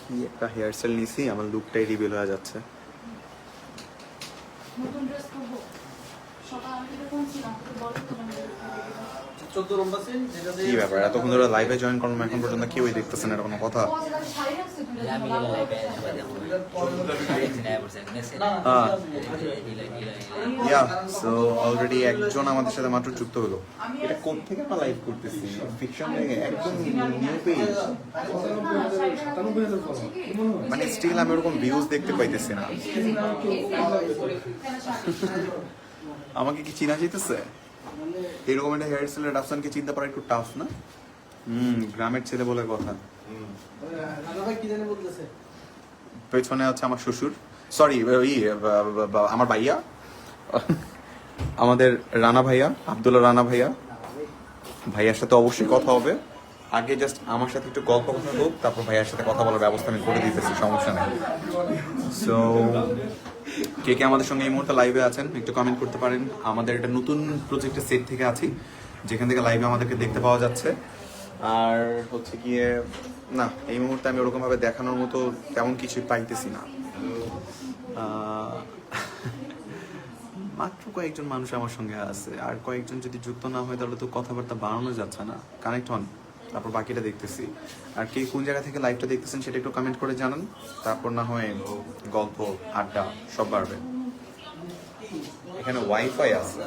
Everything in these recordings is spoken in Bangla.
কি একটা হেয়ার স্টাইল নিছি, আমার লুকটাই রিভিল হয়ে যাচ্ছে। কি ব্যাপার, এতক্ষণ ধরে লাইভে জয়েন করলাম, এখন পর্যন্ত কেউই দেখতেছেন, এটা কোনো কথা? অলরেডি একজন আমাদের সাথে মাত্র যুক্ত হলো। এটা কোন থেকে আমরা লাইভ করতেছি? ফিকশন থেকে একদম নিউ পেজ, মানে স্টিল আমি ওরকম ভিউজ দেখতে পাইতেছি না। আমাকে কি চিনা যেতেছে? এরকম একটা হেয়ার স্টাইলের রাফসানকে চিনতে পারা একটু টাফ না? গ্রামের ছেলে বলে কথা। পেছনে হচ্ছে আমার শ্বশুর, সরি আমার ভাইয়া, আমাদের রানা ভাইয়া, আব্দুল্লাহ রানা ভাইয়া। ভাইয়ার সাথে অবশ্যই কথা হবে, আগে জাস্ট আমার সাথে একটু গল্প কথা হোক, তারপর ভাইয়ার সাথে কথা বলার ব্যবস্থা আমি করে দিতেছি, সমস্যা নেই। সো কে কে আমাদের সঙ্গে এই মুহূর্তে লাইভে আছেন একটু কমেন্ট করতে পারেন। আমাদের একটা নতুন প্রজেক্টের সেট থেকে আছি, যেখান থেকে লাইভে আমাদেরকে দেখতে পাওয়া যাচ্ছে। আর হচ্ছে গিয়ে না, এই মুহূর্তে আমি ওরকম ভাবে দেখানোর মতো তেমন কিছু পাইতেছি না। মাত্র কয়েকজন মানুষ আমার সঙ্গে আছে, আর কয়েকজন যদি যুক্ত না হয় তাহলে তো কথাবার্তা বাড়ানো যাচ্ছে না। কানেক্ট হন, তারপর বাকিটা দেখতেছি। আর কে কোন জায়গা থেকে লাইভটা দেখতেছেন সেটা একটু কমেন্ট করে জানান, তারপর না হয় গল্প আড্ডা সব বাড়বে। এখানে ওয়াইফাই আছে,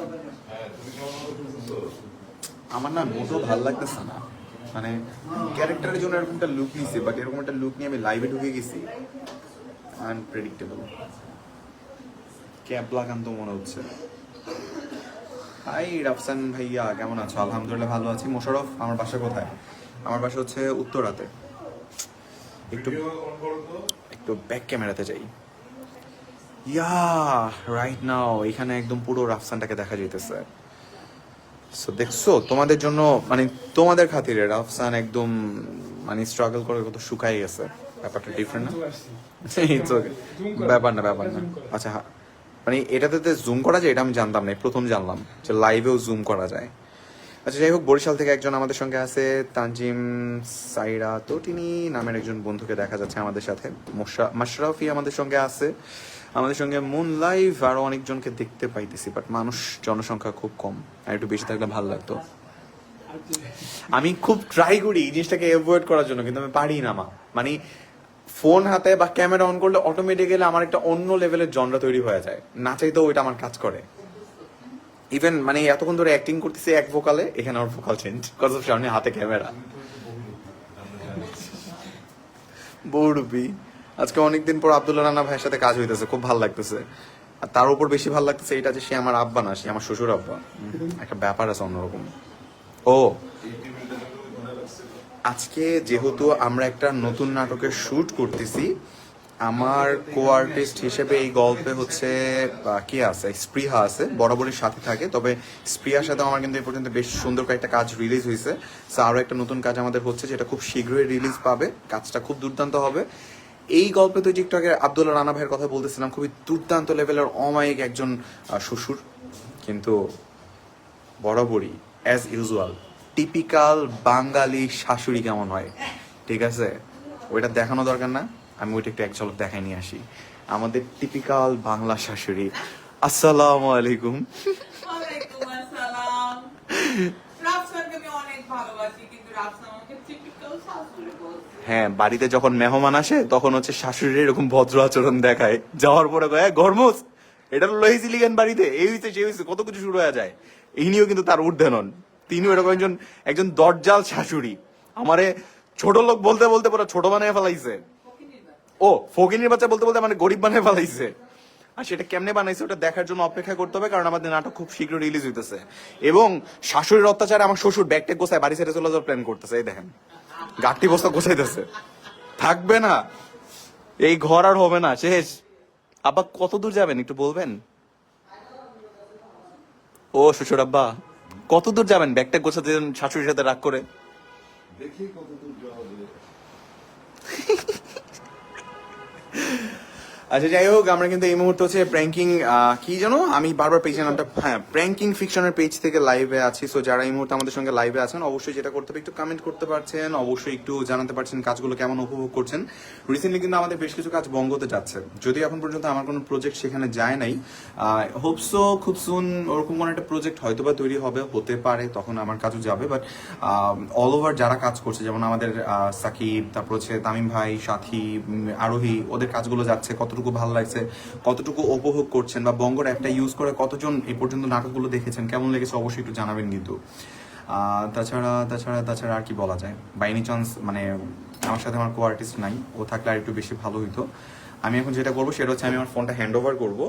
আমার না মোটেও ভালো লাগতেছে না। মানে ক্যারেক্টারের জন্য এরকম একটা লুক নিয়েছি, বাট এরকম একটা লুক নিয়ে আমি লাইভে ঢুকে গেছি, আনপ্রেডিক্টেবল। ক্যাপ লাগান তো মনে হচ্ছে। হাই রাফসান ভাইয়া, কেমন আছো? আলহামদুলিল্লাহ ভালো আছি। মোশারফ, আমার বাসা কোথায়? আমার বাসা হচ্ছে উত্তরাতে। একটু একটু ব্যাক ক্যামেরাতে যাই। ইয়া রাইট নাও এখানে একদম পুরো রাফসানটাকে দেখা যাইতেছে। সো দেখছো, তোমাদের জন্য, মানে তোমাদের খাতিরে রাফসান একদম মানে স্ট্রাগল করে কত শুকাই গেছে। ব্যাপারটা ডিফারেন্ট না? ব্যাপার না, ব্যাপার না। আচ্ছা, মানে এটাতে জুম করা যায়, এটা আমি জানতাম না, প্রথম জানলাম যে লাইভেও জুম করা যায়। আচ্ছা যাই হোক, বরিশাল থেকে একজন আমাদের সঙ্গে আছে, তানজিম সাইরা তোটিনি নামের একজন বন্ধুকে দেখা যাচ্ছে আমাদের সাথে। মাশরাফি আমাদের সঙ্গে আছে, আমাদের সঙ্গে মুন লাইভ, আরো অনেকজনকে দেখতে পাইতেছি, বাট মানুষ জনসংখ্যা খুব কম, আর একটু বেশি থাকলে ভালো লাগতো। আমি খুব ট্রাই করি এই জিনিসটাকে অ্যাভয়েড করার জন্য, কিন্তু আমি পারি না। মানে ফোন হাতে বা ক্যামেরা অন করলে অটোমেটিক্যালি আমার একটা অন্য লেভেলের জনরা তৈরি হয়ে যায়, না চাইতেও ওইটা আমার কাজ করে। ইভেন মানে এতক্ষণ ধরে অ্যাক্টিং করতেছি এক ভোকালে, এখানে আমার ভোকাল চেঞ্জ কজ অফ সামনে হাতে ক্যামেরা। বৌরুবি আজকে অনেকদিন পর আব্দুল্লাহ রানা ভাইয়ের সাথে কাজ হইতেছে, খুব ভালো লাগতেছে। আর তার উপর বেশি ভালো লাগতেছে এটা যে সে আমার আব্বা না, সে আমার শ্বশুর আব্বা। একটা ব্যাপার আছে অন্যরকম। ও আজকে যেহেতু আমরা একটা নতুন নাটকের শুট করতেছি, আমার কো আর্টিস্ট হিসেবে এই গল্পে হচ্ছে কি আছে, স্পৃহা আছে, বরাবরই সাথে থাকে। তবে স্পৃহার সাথে আমার কিন্তু এই পর্যন্ত বেশ সুন্দর কয়েকটা কাজ রিলিজ হয়েছে। সো আরও একটা নতুন কাজ আমাদের হচ্ছে, যেটা খুব শীঘ্রই রিলিজ পাবে। কাজটা খুব দুর্দান্ত হবে। এই গল্পে তো একটু আগে আব্দুল্লাহ রানা ভাইয়ের কথা বলতেছিলাম, খুবই দুর্দান্ত লেভেলের অমায়িক একজন শ্বশুর, কিন্তু বরাবরই অ্যাজ ইউজুয়াল টিপিক্যাল বাঙালি শাশুড়ি কেমন হয়, ঠিক আছে, ওইটা দেখানো দরকার না। আমি ওইটা একটু এক ঝলক দেখাই নিয়ে আসি। আমাদের টিপিক্যাল বাংলা শাশুড়ি। আসসালামু আলাইকুম। হ্যাঁ, বাড়িতে যখন মেহমান আসে তখন হচ্ছে শাশুড়ির এরকম ভদ্র আচরণ দেখায়, যাওয়ার পরে কয় গরমোস এটা লইছিলি কেন বাড়িতে, এই হইছে সেই হইছে, কত কিছু শুরু হয়ে যায়। ইনিও কিন্তু তার ঊর্ধ্বে নন, তিনিও এরকম একজন দরজাল শাশুড়ি। আমারে ছোট লোক বলতে বলতে পুরো ছোট বানিয়ে ফেলাইছে। ও ফকিনীর বাচ্চা বলতে বলতে মানে গরিব বানিয়ে ফেলাইছে। আর সেটা কেমনে বানাইছে ওটা দেখার জন্য অপেক্ষা করতে হবে, কারণ আমাদের নাটক খুব শীঘ্র রিলিজ হইতেছে। এবং শাশুড়ির অত্যাচারে আমার শ্বশুর ব্যাগটেক গোছায় বাড়ি ছেড়ে চলে যাওয়ার প্ল্যান করতেছে। এই দেখেন গাঠি বস্তা গোছাইতেছে, থাকবে না এই ঘর, আর হবে না, শেষ। আব্বা কত দূর যাবেন একটু বলবেন? ও শ্বশুর আব্বা কত দূর যাবেন ব্যাগটেক গোছাতে শাশুড়ির সাথে রাগ করে? দেখি কত দূর যাওয়া যায়। আচ্ছা যাই হোক, আমরা কিন্তু এই মুহূর্তে হচ্ছে প্র্যাঙ্কিং কি জানো, আমি বারবার পেজের নামটা, হ্যাঁ প্র্যাঙ্কিং ফিকশনের পেজ থেকে লাইভে আছি। সো যারা এই মুহূর্তে আমাদের সঙ্গে লাইভে আছেন অবশ্যই যেটা করতে হবে একটু কমেন্ট করতে পারছেন, অবশ্যই একটু জানাতে পারছেন কাজগুলো কেমন উপভোগ করছেন। রিসেন্টলি কিন্তু আমাদের বেশ কিছু কাজ বঙ্গতে যাচ্ছে, যদি এখন পর্যন্ত আমার কোনো প্রজেক্ট সেখানে যায় নাই। হোপসো খুব সুন ওরকম কোনো একটা প্রজেক্ট হয়তো বা তৈরি হবে, হতে পারে তখন আমার কাজও যাবে। বাট অল ওভার যারা কাজ করছে, যেমন আমাদের সাকিব, তারপর হচ্ছে তামিম ভাই, সাথী, আরোহী, ওদের কাজগুলো যাচ্ছে, কতটুকু ভালো লাগছে, কতটুকু উপভোগ করছেন, বা বঙ্গর অ্যাপটা ইউজ করে কতজন এই পর্যন্ত নাটকগুলো দেখেছেন, কেমন লেগেছে অবশ্যই একটু জানাবেন কিন্তু। তাছাড়া আর কি বলা যায়, বাই এনি চান্স মানে আমার সাথে আমার কো আর্টিস্ট নাই, ও থাকলে আর একটু বেশি ভালো হইতো। আমি এখন যেটা করবো সেটা হচ্ছে আমি আমার ফোনটা হ্যান্ড ওভার করবো।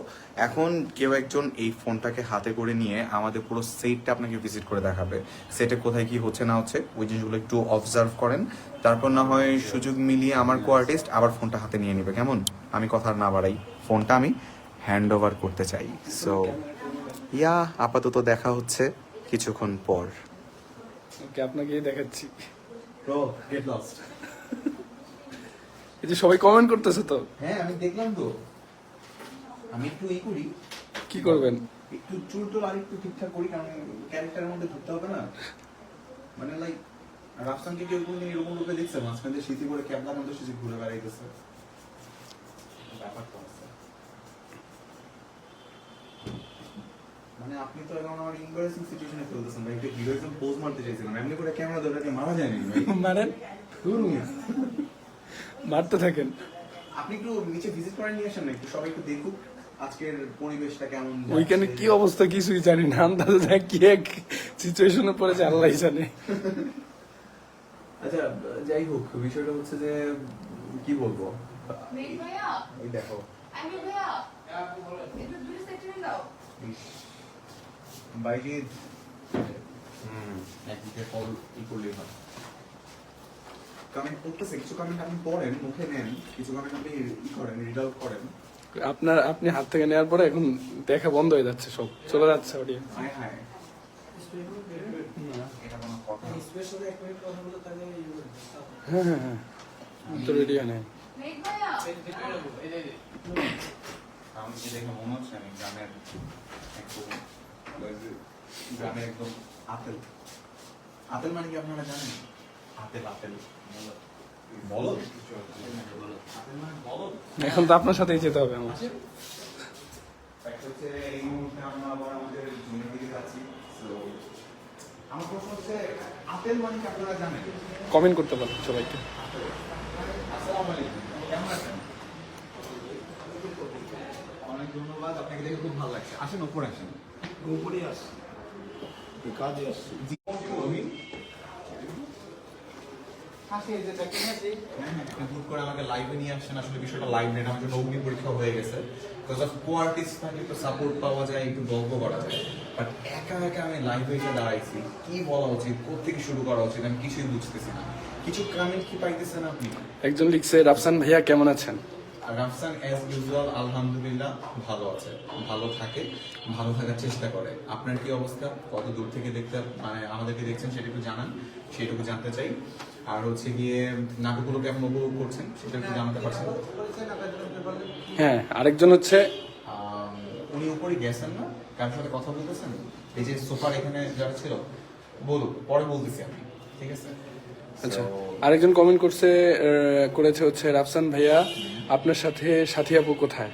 এখন কেউ একজন এই ফোনটাকে হাতে করে নিয়ে আমাদের পুরো সেটটা আপনাকে ভিজিট করে দেখাবে, সেটে কোথায় কি হচ্ছে না হচ্ছে ওই জিনিসগুলো একটু অবজার্ভ করেন। তারপর না হয় সুযোগ মিলিয়ে আমার কো আর্টিস্ট আবার ফোনটা হাতে নিয়ে নেবে, কেমন? আমি কথা না বাড়াই, ফোনটা আমি হ্যান্ড ওভার করতে চাই। সো ইয়া, আপাতত দেখা হচ্ছে কিছুক্ষণ পর। ওকে, আপনাকেই দেখাচ্ছি। Bro get lost. এই যে সবাই কমেন্ট করতেছে তো। হ্যাঁ আমি দেখলাম তো, আমি একটু করি, কি করবেন? একটু চুল টুল আর একটু ঠিকঠাক করি, কারণ ক্যারেক্টারের মধ্যে ঢুকতে হবে না। মানে লাইক রাফসানকে কেউ কোনদিন এরকম রূপে দেখছে, মাঝখান দিয়ে স্মৃতি করে ক্যাবলার মধ্যে সে ঘুরে বেড়াইতেছে, ব্যাপারটা আছে। মানে আপনি তো এখন আমার ইম্বারেসিং সিচুয়েশনে ফেলতেছেন ভাই, একটু হিরোইজম পোজ মারতে চাইছিলাম, এমনি করে ক্যামেরা ধরে মারা যায়নি ভাই। মানে ধুর মিয়া। মারতে থাকেন। আপনি একটু নিচে ভিজিট করে নিয়ে আসেন না, একটু সবাই একটু দেখুক আজকের পরিবেশটা কেমন যাচ্ছে। ওইখানে কি অবস্থা কিছুই জানি না, আন্দাজে যায় কি এক সিচুয়েশনে পড়েছে আল্লাহই জানে। আচ্ছা যাই হোক, বিষয়টা হচ্ছে যে কি বলবো, মেঘ ভাইয়া, এই দেখো আমি ভাইয়া, একটু দূরে সেক্টরে দাও। বাইজিদ একদিকে কল করলেই হয়। কমেন্ট করতেছে, কিছু কমেন্ট আপনি পড়েন, মুখে নেন, কিছু কমেন্ট আপনি করেন, রিড আউট করেন। আপনি হাত থেকে নেওয়ার পরে এখন দেখা বন্ধ হয়ে যাচ্ছে, সব চলে যাচ্ছে অডিয়েন্স। হায় হায়, এটা কোনো কথা? হ্যাঁ তো রেডি হয় নাই। মেঘ ভাইয়া, আমাকে দেখে মনে হচ্ছে আমি গ্রামের একদম আপেল। আপেল মানে কি আপনারা জানেন? আপেল বলদ, আপেল মানে বলদ। এখন তো আপনার সাথেই যেতে হবে আমার। হচ্ছে এই মুহূর্তে আমরা আবার আমাদের জমির দিকে যাচ্ছি। আমার প্রশ্ন হচ্ছে, আপেল মানে কি আপনারা জানেন? কমেন্ট করতে পারেন সবাইকে। আসসালামু আলাইকুম, কেমন আছেন? অনেক ধন্যবাদ, আপনাকে দেখে খুব ভালো লাগছে। আসেন উপরে আসেন। উপরে আসছি, কাজে আসছি। হুট করে আমাকে লাইভে নিয়ে আসছেন, আসলে বিষয়টা লাইভ নেট, আমার জন্য অগ্নি পরীক্ষা হয়ে গেছে। বিকজ অফ কো আর্টিস্ট থাকে, একটু সাপোর্ট পাওয়া যায়, একটু গল্প করা যায়। বাট একা আমি লাইভে এসে দাঁড়াইছি, কি বলা উচিত, কোথেকে শুরু করা উচিত, আমি কিছুই বুঝতেছি না। কিছু কমেন্ট কি পাইতেছেন আপনি? একজন লিখছে, রাফসান ভাইয়া কেমন আছেন? রাফসান অ্যাজ ইউজুয়াল আলহামদুলিল্লাহ ভালো আছে, ভালো থাকে, ভালো থাকার চেষ্টা করে। আপনার কি অবস্থা, কত দূর থেকে দেখতে মানে আমাদেরকে দেখছেন সেটা একটু জানান, সেটুকু জানতে চাই। আর হচ্ছে গিয়ে নাটকগুলো কেমন উপভোগ করছেন সেটা একটু জানাতে পারছেন? হ্যাঁ, আরেকজন হচ্ছে উনি উপরে গেছেন না, কার সাথে কথা বলতেছেন? এই যে সোফার এখানে যারা ছিল, বলুক, পরে বলতেছি আমি, ঠিক আছে? আচ্ছা, আরেকজন কমেন্ট করেছে হচ্ছে, রাফসান ভাইয়া আপনার সাথে সাথী আপু কোথায়?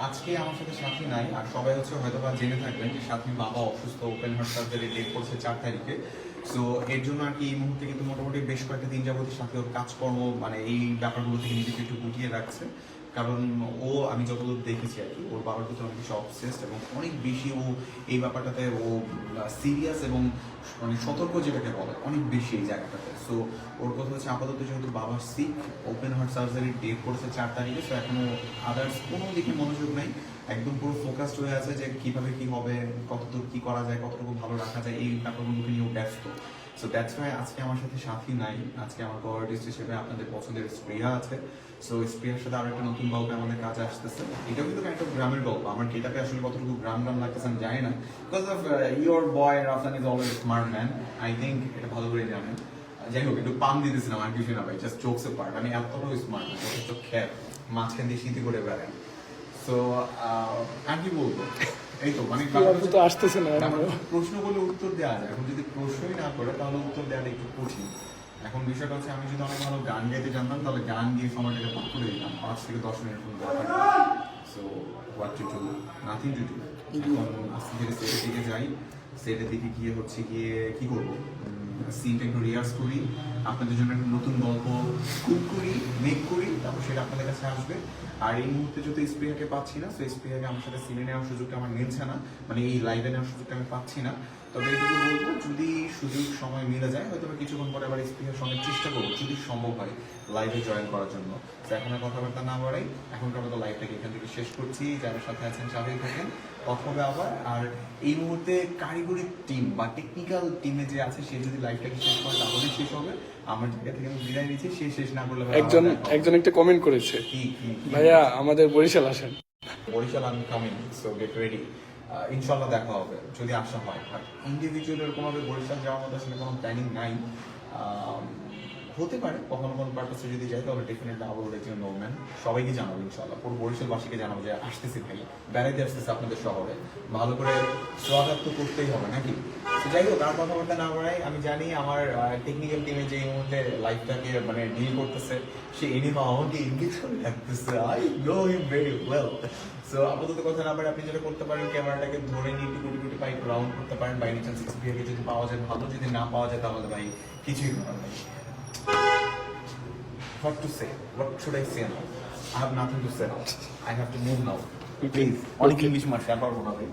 আজকে আমার সাথে সাথী নাই, আর সবাই হচ্ছে হয়তো বা জেনে থাকবেন যে সাথীর বাবা অসুস্থ, ওপেন হার্ট সার্জারি ডেট করছে 4 তারিখে। সো এর জন্য আর কি এই মুহূর্তে কিন্তু মোটামুটি বেশ কয়েকটা দিন যাবত সাথে ওর কাজকর্ম মানে এই ব্যাপারগুলো থেকে নিজেকে একটু গুটিয়ে রাখছে। কারণ ও, আমি যতদূর দেখেছি আর কি, ওর বাবার প্রতি অনেক বেশি অবসেসড এবং অনেক বেশি ও এই ব্যাপারটাতে ও সিরিয়াস এবং মানে সতর্ক যেটাকে বলে অনেক বেশি এই জায়গাটাতে। সো ওর কথা হচ্ছে আপাতত যেহেতু বাবার sick, open heart surgery date করেছে 4 তারিখে, সো এখনো আদার্স কোনো দিকে মনোযোগ নাই, একদম পুরো ফোকাসড হয়ে আছে যে কিভাবে কি হবে, কতদূর কি করা যায়, কতটুকু ভালো রাখা যায়, এই ব্যাপারগুলোকে নিয়েও ব্যস্ত। সো দ্যাটস ওয়াই আজকে আমার সাথে সাথী নাই। আজকে আমার কো আর্টিস্ট হিসেবে আপনাদের পছন্দের স্প্রিয়া আছে। সো স্প্রিয়ার সাথে আরো একটা নতুন গল্পে আমাদের কাজ আসতেছে। এটাও কিন্তু একটা গ্রামের গল্প। আমার গেটাপে আসলে কতটুকু গ্রাম লাগতেছে আমি জানি না, because of your boy Rafsan is always smart man, I think এটা ভালো করে জানেন। যাই হোক, একটু পাম দিতেছিলাম আর কিছু না ভাই, জাস্ট জোকস এ পার্ট। আমি এতটাও স্মার্ট না, যথেষ্ট খ্যাত, মাঝখান দিয়ে শীতে করে বেড়াই। সো আর কি বলবো, এই তো মানে আপু তো আসতেছে না ব্যাপারটা হচ্ছে প্রশ্ন করলে উত্তর দেওয়া যায়, এখন যদি প্রশ্নই না করে তাহলে উত্তর দেওয়াটা একটু কঠিন। এখন বিষয়টা হচ্ছে আমি যদি অনেক ভালো গান গাইতে জানতাম তাহলে গান গিয়ে সময়টাকে পার করে দিতাম 5 থেকে 10 মিনিট মতো। So what to do, nothing to do. এখন আস্তে ধীরে সেটের দিকে যাই, সেটের দিকে গিয়ে হচ্ছে গিয়ে কি করবো, সিনটা একটু রিহার্স করি, আপনাদের জন্য একটা নতুন গল্প কুক করি, মেক করি, তারপর সেটা আপনাদের কাছে আসবে। আর এই মুহূর্তে যদি স্প্রিয়াকে পাচ্ছি না, সো স্প্রিয়াকে আমার সাথে সিনে নেওয়ার সুযোগটা আমার মিলছে না, মানে এই লাইভে নেওয়ার সুযোগটা আমি পাচ্ছি না। তবে এইটুকু বলবো, যদি সুযোগ সময় মিলে যায় হয়তো বা কিছুক্ষণ পরে আবার স্প্রিয়ার সঙ্গে চেষ্টা করবো যদি সম্ভব হয় লাইভে জয়েন করার জন্য। তো এখন আর কথাবার্তা না বাড়াই, এখনকার মতো লাইভটাকে এখান থেকে শেষ করছি। যারা সাথে আছেন সাথেই থাকেন, কথা হবে আবার। আর এই মুহূর্তে কারিগরি টিম বা টেকনিক্যাল টিমে যে আছে সে যদি লাইভটাকে শেষ করে তাহলে শেষ হবে। আমার জায়গা থেকে আমি বিদায় নিচ্ছি, সে শেষ না করলে ভাই একজন একটা কমেন্ট করেছে, কি ভাইয়া আমাদের বরিশাল আসেন। বরিশাল আমি কামিং, সো গেট রেডি। ইনশাল্লাহ দেখা হবে যদি আসা হয়। আর ইন্ডিভিজুয়াল এরকমভাবে বরিশাল যাওয়ার মতো আসলে কোনো প্ল্যানিং নাই। হতে পারে কখনো কোনো পারপাসে যদি যাই তাহলে ডেফিনেটলি আবার লেট ইউ নো ম্যান। সবাইকে জানাবো ইনশাল্লাহ, পুরো বরিশালবাসীকে জানাবো যে আসতেছি ভাই, বেড়াইতে আসতেছে আপনাদের শহরে, ভালো করে স্বাগত তো করতেই হবে নাকি। তো যাই হোক, আর কথাবার্তা না বাড়াই, আমি জানি আমার টেকনিক্যাল টিমে যে এই মুহূর্তে লাইফটাকে মানে ডিল করতেছে সে এনিমা আমাকে ইংলিশ করে রাখতেছে, I know him very well. So আপাতত কথা না বাড়ে আপনি যেটা করতে পারেন, ক্যামেরাটাকে ধরে নিয়ে একটু গুটি গুটি পাই রাউন্ড করতে পারেন। বাই চান্স এক্সপিরিয়েন্স যদি পাওয়া যায় ভালো, যদি না পাওয়া যায় তাহলে ভাই কিছুই করার নেই। What to say? What should I say now? I have nothing to say now. I have to move now. Please. অনেক ইংলিশ মার শেয়ার পারবো না ভাই।